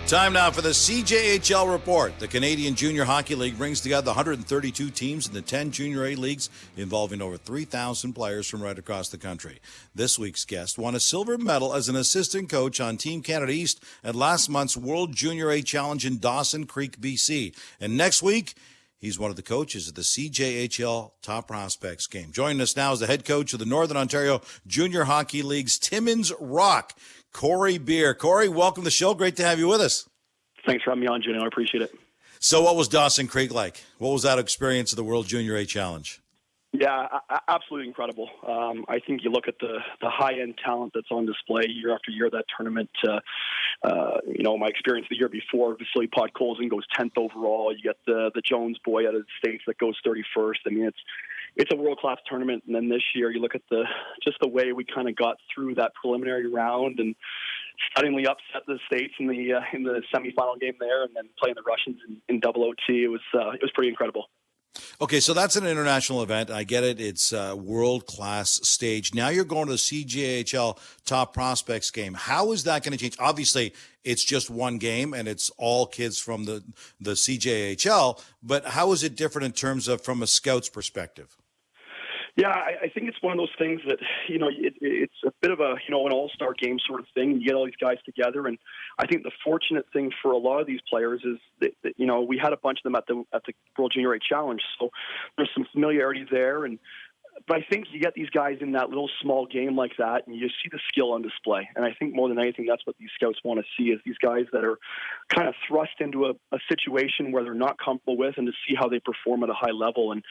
Time now for the CJHL report. The Canadian Junior Hockey League brings together 132 teams in the 10 Junior A leagues involving over 3,000 players from right across the country. This week's guest won a silver medal as an assistant coach on Team Canada East at last month's World Junior A Challenge in Dawson Creek, BC. And next week, he's one of the coaches at the CJHL Top Prospects Game. Joining us now is the head coach of the Northern Ontario Junior Hockey League's Timmins Rock, Corey Beer. Corey, welcome to the show. Great to have you with us. Thanks for having me on, Gino. I appreciate it. So what was Dawson Creek like? What was that experience of the World Junior A Challenge? Yeah, absolutely incredible. I think you look at the high-end talent that's on display year after year, that tournament. My experience the year before, Vasily Podkolzin goes 10th overall. You get the Jones boy out of the States that goes 31st. I mean, it's a world-class tournament. And then this year, you look at the way we kind of got through that preliminary round and stunningly upset the States in the semifinal game there, and then playing the Russians in double OT. It was pretty incredible. Okay, so that's an international event. I get it. It's a world-class stage. Now you're going to the CJHL Top Prospects Game. How is that going to change? Obviously, it's just one game, and it's all kids from the CJHL, but how is it different in terms of from a scout's perspective? Yeah, I think it's one of those things that, it's a bit of an all-star game sort of thing. You get all these guys together, and I think the fortunate thing for a lot of these players is that we had a bunch of them at the World Junior A Challenge, so there's some familiarity there. But I think you get these guys in that little small game like that, and you see the skill on display. And I think more than anything, that's what these scouts want to see, is these guys that are kind of thrust into a situation where they're not comfortable with, and to see how they perform at a high level. And,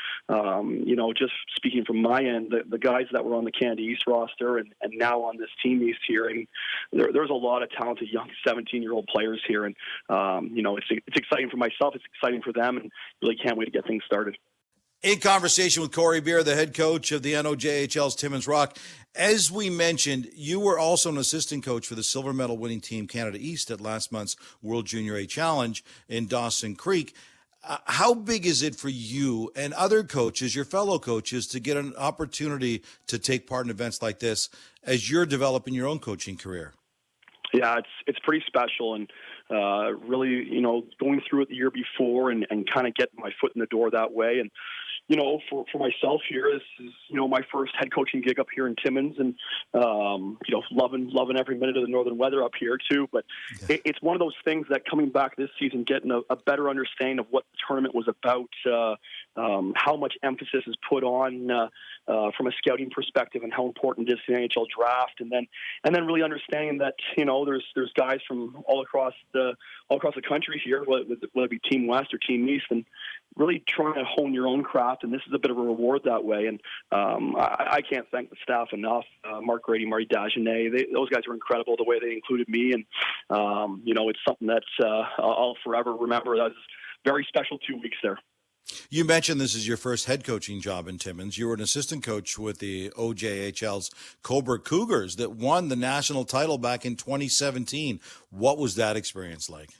just speaking from my end, the guys that were on the Canada East roster and now on this Team East here, I mean, there's a lot of talented young 17-year-old players here. And, it's exciting for myself. It's exciting for them, and really can't wait to get things started. In conversation with Corey Beer, the head coach of the NOJHL's Timmins Rock. As we mentioned, you were also an assistant coach for the silver medal winning Team Canada East at last month's World Junior A Challenge in Dawson Creek. How big is it for you and other coaches, your fellow coaches, to get an opportunity to take part in events like this as you're developing your own coaching career? Yeah, it's pretty special, and really, going through it the year before and kind of getting my foot in the door that way. And, for myself here, this is, my first head coaching gig up here in Timmins, and, loving every minute of the northern weather up here too. But it's one of those things that coming back this season, getting a better understanding of what the tournament was about, how much emphasis is put on from a scouting perspective, and how important it is to the NHL draft, and then really understanding that there's guys from all across the country here, whether it be Team West or Team East, and really trying to hone your own craft. And this is a bit of a reward that way. And I can't thank the staff enough. Mark Grady, Marty Dagenet, those guys were incredible the way they included me, and it's something that I'll forever remember. That was very special 2 weeks there. You mentioned this is your first head coaching job in Timmins. You were an assistant coach with the OJHL's Cobourg Cougars that won the national title back in 2017. What was that experience like?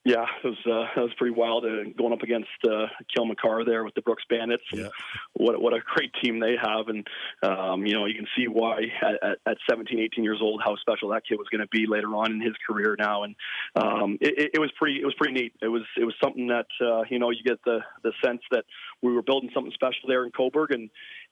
Yeah, it was pretty wild going up against Kilmacar there with the Brooks Bandits. And what a great team they have, and you can see why at 17, 18 years old how special that kid was going to be later on in his career now. And it was pretty neat. It was something that you get the sense that we were building something special there in Cobourg,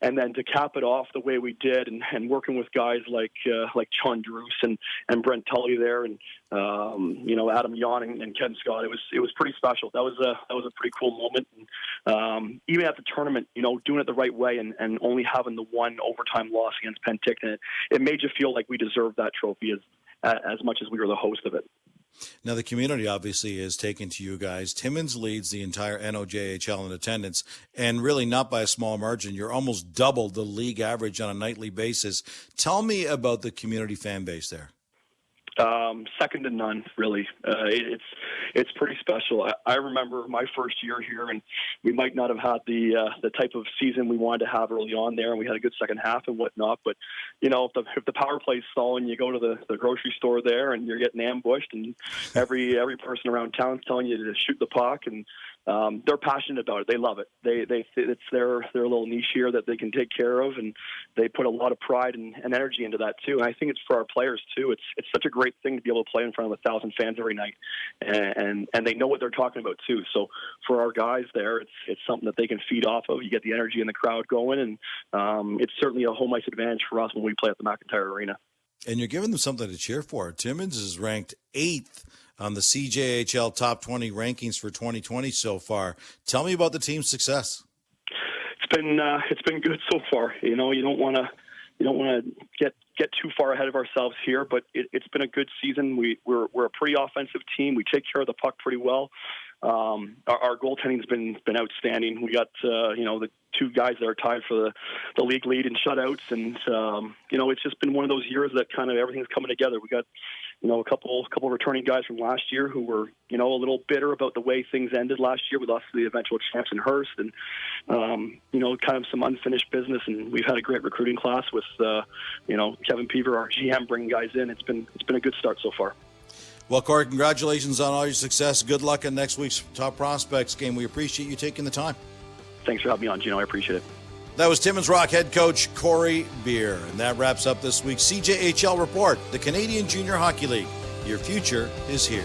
and then to cap it off the way we did, and working with guys like John Druce and Brent Tully there, and Adam Yon and Ken Scott. It was pretty special. That was a pretty cool moment. And, even at the tournament, doing it the right way, and only having the one overtime loss against Penticton, it made you feel like we deserved that trophy as much as we were the host of it. Now, the community obviously is taken to you guys. Timmins leads the entire NOJHL in attendance, and really not by a small margin. You're almost double the league average on a nightly basis. Tell me about the community fan base there. Second to none, really. It's pretty special. I remember my first year here, and we might not have had the type of season we wanted to have early on there, and we had a good second half and whatnot. But if the power play's stalling, you go to the grocery store there, and you're getting ambushed, and every person around town's telling you to shoot the puck, and they're passionate about it. They love it. It's their little niche here that they can take care of, and they put a lot of pride and energy into that too. And I think it's for our players too. It's such a great thing to be able to play in front of 1,000 fans every night, and they know what they're talking about too. So for our guys there, it's something that they can feed off of. You get the energy in the crowd going, and it's certainly a home ice advantage for us when we play at the McIntyre Arena. And you're giving them something to cheer for. Timmins is ranked 8th on the CJHL Top 20 rankings for 2020 so far. Tell me about the team's success. It's been good so far. You don't want to get too far ahead of ourselves here, but it's been a good season. We're a pretty offensive team. We take care of the puck pretty well. Our goaltending's been outstanding. We got the 2 guys that are tied for the league lead in shutouts, and it's just been one of those years that kind of everything's coming together. We got a couple returning guys from last year who were a little bitter about the way things ended last year. We lost to the eventual champs in Hearst, and kind of some unfinished business. And we've had a great recruiting class with Kevin Peaver, our GM, bringing guys in. It's been a good start so far. Well, Corey, congratulations on all your success. Good luck in next week's Top Prospects game. We appreciate you taking the time. Thanks for having me on, Gino. I appreciate it. That was Timmins Rock head coach Corey Beer. And that wraps up this week's CJHL Report, the Canadian Junior Hockey League. Your future is here.